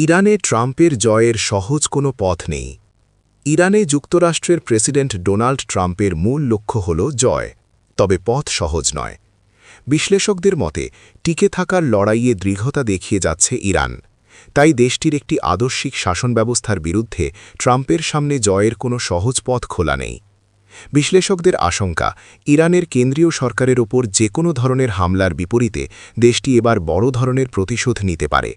ইরানে ট্রাম্পের জয়ের সহজ কোনো পথ নেই। ইরানে যুক্তরাষ্ট্রের প্রেসিডেন্ট ডোনাল্ড ট্রাম্পের মূল লক্ষ্য হল জয়, তবে পথ সহজ নয়। বিশ্লেষকদের মতে টিকে থাকার লড়াইয়ে দৃঢ়তা দেখিয়ে যাচ্ছে ইরান। তাই দেশটির একটি আদর্শিক শাসন ব্যবস্থার বিরুদ্ধে ট্রাম্পের সামনে জয়ের কোনো সহজ পথ খোলা নেই। বিশ্লেষকদের আশঙ্কা, ইরানের কেন্দ্রীয় সরকারের ওপর যে কোনো ধরনের হামলার বিপরীতে দেশটি এবার বড় ধরনের প্রতিশোধ নিতে পারে।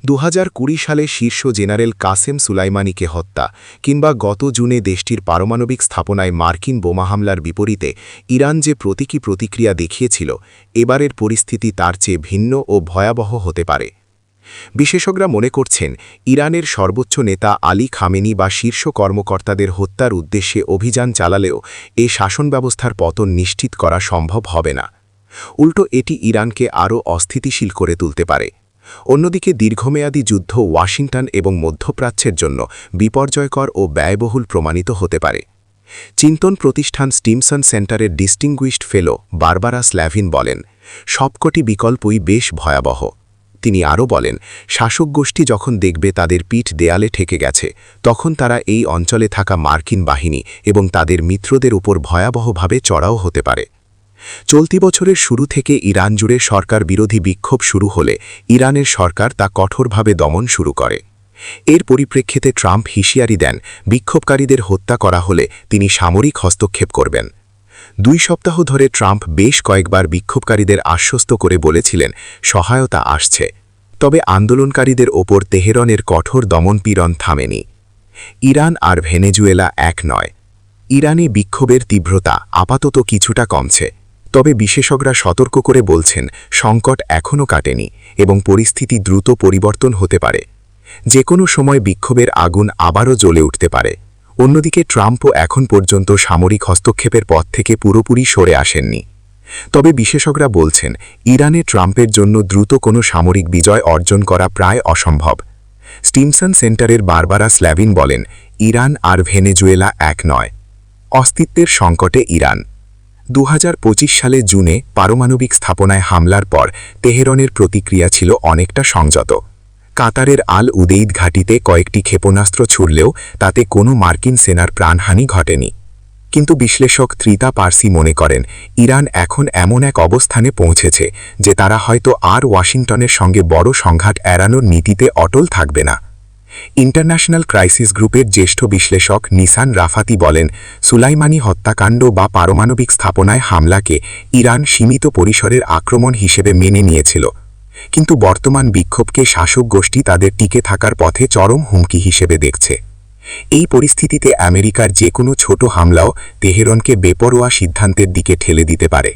2020 সালে শীর্ষ জেনারেল কাসেম সুলাইমানিকে হত্যা কিংবা গত জুনে দেশটির পারমাণবিক স্থাপনায় মার্কিন বোমা হামলার বিপরীতে ইরান যে প্রতীকী প্রতিক্রিয়া দেখিয়েছিল, এবারের পরিস্থিতি তার চেয়ে ভিন্ন ও ভয়াবহ হতে পারে। বিশেষজ্ঞরা মনে করছেন, ইরানের সর্বোচ্চ নেতা আলী খামেনি বা শীর্ষ কর্মকর্তাদের হত্যার উদ্দেশ্যে অভিযান চালালেও এ শাসন ব্যবস্থার পতন নিশ্চিত করা সম্ভব হবে না। উল্টো এটি ইরানকে আরও অস্থিতিশীল করে তুলতে পারে। অন্যদিকে দীর্ঘমেয়াদী যুদ্ধ ওয়াশিংটন এবং মধ্যপ্রাচ্যের জন্য বিপর্যয়কর ও ব্যয়বহুল প্রমাণিত হতে পারে। চিন্তন প্রতিষ্ঠান স্টিমসন সেন্টারের ডিস্টিংগুইশড ফেলো বারবারা স্ল্যাভিন বলেন, সবকটি বিকল্পই বেশ ভয়াবহ। তিনি আরও বলেন, শাসক গোষ্ঠী যখন দেখবে তাদের পিঠ দেয়ালে ঠেকে গেছে, তখন তারা এই অঞ্চলে থাকা মার্কিন বাহিনী এবং তাদের মিত্রদের উপর ভয়াবহভাবে চড়াও হতে পারে। চলতি বছরের শুরু থেকে ইরান জুড়ে সরকার বিরোধী বিক্ষোভ শুরু হলে ইরানের সরকার তা কঠোরভাবে দমন শুরু করে। এর পরিপ্রেক্ষিতে ট্রাম্প হুঁশিয়ারি দেন, বিক্ষোভকারীদের হত্যা করা হলে তিনি সামরিক হস্তক্ষেপ করবেন। 2 সপ্তাহ ধরে ট্রাম্প বেশ কয়েকবার বিক্ষোভকারীদের আশ্বস্ত করে বলেছিলেন সহায়তা আসছে, তবে আন্দোলনকারীদের ওপর তেহরানের কঠোর দমনপীড়ন থামেনি। ইরান আর ভেনেজুয়েলা এক নয়। ইরানে বিক্ষোভের তীব্রতা আপাতত কিছুটা কমছে, তবে বিশেষজ্ঞরা সতর্ক করে বলছেন সংকট এখনও কাটেনি এবং পরিস্থিতি দ্রুত পরিবর্তন হতে পারে। যে কোনো সময় বিক্ষোভের আগুন আবারও জ্বলে উঠতে পারে। অন্যদিকে ট্রাম্পও এখন পর্যন্ত সামরিক হস্তক্ষেপের পথ থেকে পুরোপুরি সরে আসেননি। তবে বিশেষজ্ঞরা বলছেন, ইরানে ট্রাম্পের জন্য দ্রুত কোনো সামরিক বিজয় অর্জন করা প্রায় অসম্ভব। স্টিমসন সেন্টারের বারবারা স্ল্যাভিন বলেন, ইরান আর ভেনেজুয়েলা এক নয়। অস্তিত্বের সংকটে ইরান। 2025 সালে জুনে পারমাণবিক স্থাপনায় হামলার পর তেহরানের প্রতিক্রিয়া ছিল অনেকটা সংযত। কাতারের আল উদেইদ ঘাঁটিতে কয়েকটি ক্ষেপণাস্ত্র ছুড়লেও তাতে কোনো মার্কিন সেনার প্রাণহানি ঘটেনি। কিন্তু বিশ্লেষক ত্রিতা পার্সি মনে করেন, ইরান এখন এমন এক অবস্থানে পৌঁছেছে যে তারা হয়তো আর ওয়াশিংটনের সঙ্গে বড় সংঘাত এড়ানোর নীতিতে অটল থাকবে না। ইন্টারন্যাশনাল ক্রাইসিস গ্রুপের জ্যেষ্ঠ বিশ্লেষক নিসান রাফাতি বলেন, সুলাইমানি হত্যাকাণ্ড বা পারমাণবিক স্থাপনায় হামলাকে ইরান সীমিত পরিসরের আক্রমণ হিসেবে মেনে নিয়েছিল, কিন্তু বর্তমান বিক্ষোভকে শাসক গোষ্ঠী তাদের টিকে থাকার পথে চরম হুমকি হিসেবে দেখছে। এই পরিস্থিতিতে আমেরিকার যে কোনো ছোট হামলাও তেহরানকে বেপরোয়া সিদ্ধান্তের দিকে ঠেলে দিতে পারে।